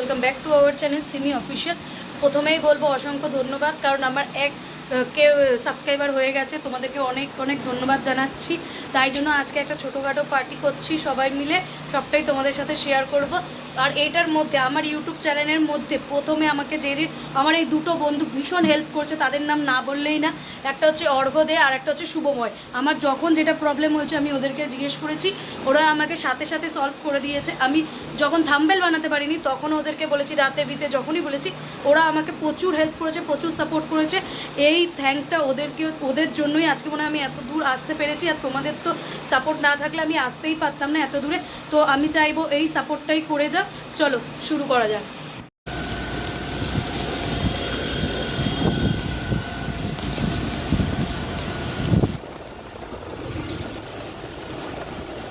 Welcome back to our channel Simi official. প্রথমেই বলবো অসংখ্য ধন্যবাদ, কারণ আমার কেউ সাবস্ক্রাইবার হয়ে গেছে। তোমাদেরকে অনেক অনেক ধন্যবাদ জানাচ্ছি। তাই জন্য আজকে একটা ছোটোখাটো পার্টি করছি সবাই মিলে, সবটাই তোমাদের সাথে শেয়ার করব। আর এইটার মধ্যে আমার ইউটিউব চ্যানেলের মধ্যে প্রথমে আমাকে যে আমার এই দুটো বন্ধু ভীষণ হেল্প করছে, তাদের নাম না বললেই না। একটা হচ্ছে অর্ঘ্য দে আর একটা হচ্ছে শুভময়। আমার যখন যেটা প্রবলেম হয়েছে আমি ওদেরকে জিজ্ঞেস করেছি, ওরা আমাকে সাথে সাথে সলভ করে দিয়েছে। আমি যখন থাম্বনেল বানাতে পারিনি তখন ওদেরকে বলেছি, রাতে বিতে যখনই বলেছি ওরা আমাকে প্রচুর হেল্প করেছে, প্রচুর সাপোর্ট করেছে। এই থ্যাঙ্কসটা ওদের জন্যই আজকে মনে হয় আমি এত দূর আসতে পেরেছি। আর তোমাদের তো সাপোর্ট না থাকলে আমি আসতেই পারতাম না এত দূরে। তো আমি চাইবো এই সাপোর্টটাই করে যাও। চলো শুরু করা যাক।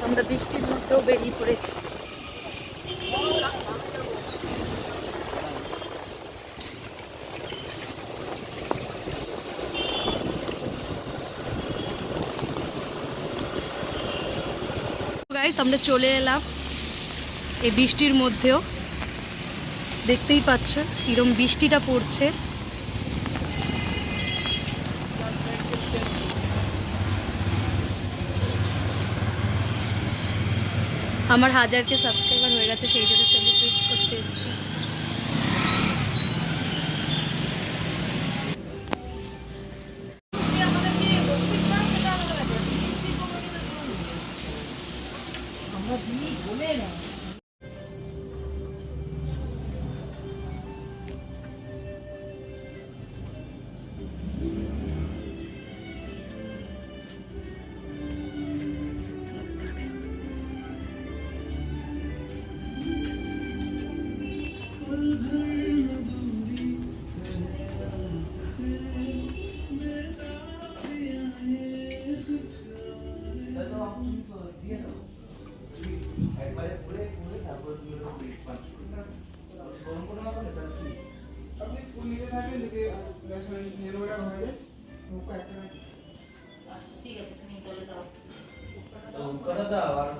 আমরা বৃষ্টির মধ্যেও বেরিয়ে পড়েছি। গাইস, আমরা চলে এলাম এই বৃষ্টির মধ্যেও। দেখতেই পাচ্ছ কিরম বৃষ্টিটা পড়ছে। আমার 1000কে সাবস্ক্রাইবার হয়ে গেছে, সেই জন্য সেলিব্রেট করতে এসেছি।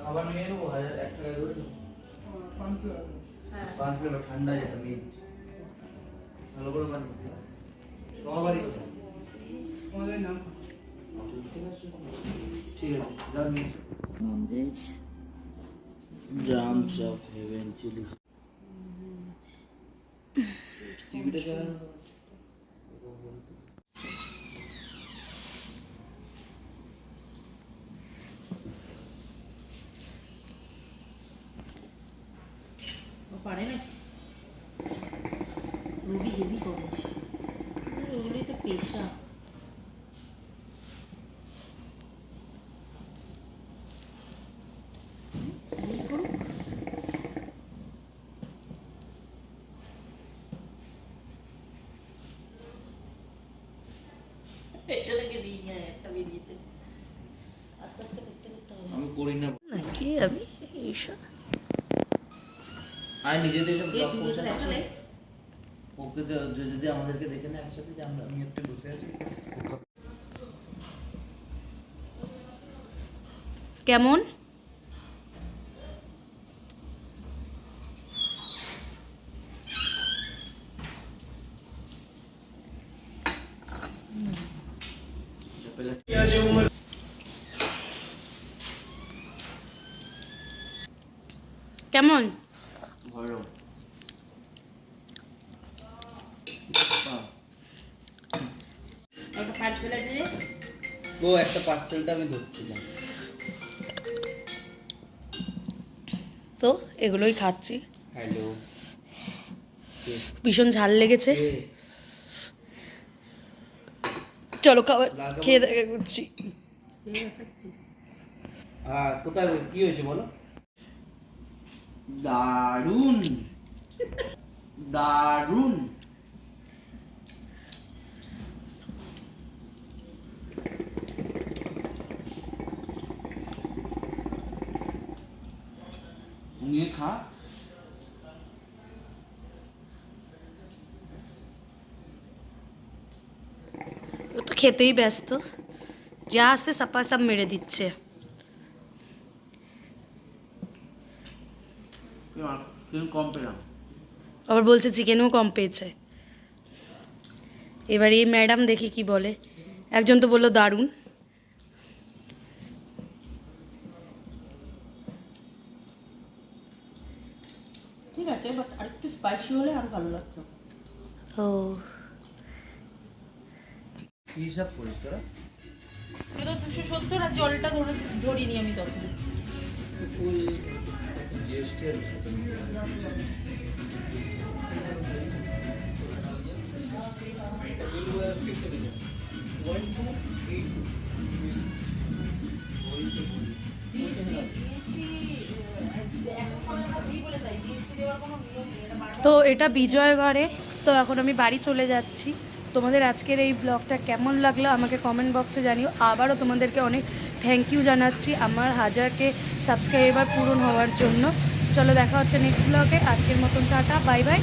খাবার নিয়ে নেবো 1001 টাকা করে পান প্লেট ঠান্ডা যেটা মিট ভালো করে বানিয়ে তোমার বাড়ি কোথায়? আমাদের নাম ঠিক আছে যান non veg jams of heaven chilli টিভিটা চালানো পারে নাকি রুগী হেভি করে ওগুলোই তো পেশা। এটা লাগে রিং একটা বেরিয়েছে, আস্তে আস্তে করতে করতে হবে। আমি করি না নাকি আমি এইসব আর নিজেদের সব ব্লগ করতে দেখালে ওকে যদি আমাদেরকে দেখে না একসাথে যে আমি একটু বসে আছি কেমন কেমন ভালো একটা পার্সেল আছে যে ও একটা পার্সেলটা আমি ধরছিলাম তো এগুলোই খাচ্ছি। হ্যালো ভীষণ ঝাল লেগেছে। চলো খাবার খেয়ে দেখা করছি। কোথায় কি হয়েছে বলো? দারুন দারুন নিয়ে খা। ও তো খেতেই ব্যস্ত, যা আছে সাপা সব মেরে দিচ্ছে। কম পেলাম আবার বলছে চিকেনও কম পেয়েছে। এবার এই ম্যাডাম দেখি কি বলে। একজন তো বললো দারুণ। ঠিক আছে, বাট আরেকটু স্পাইসি হলে আরো ভালো লাগতো। ও কি হিসাব করিস তোরা? এটা 270 আর জলটা ধরিনি আমি তখন। জিএসটি আর তো এটা বিজয়গড়ে। তো এখন আমি বাড়ি চলে যাচ্ছি। তোমাদের আজকের এই ব্লগটা কেমন লাগলো আমাকে কমেন্ট বক্সে জানিও। আবারও তোমাদেরকে অনেক থ্যাংক ইউ জানাচ্ছি আমার 1000কে সাবস্ক্রাইবার পূরণ হওয়ার জন্য। চলো দেখা হচ্ছে নেক্সট ব্লগে। আজকের মতন টাটা, বাই বাই।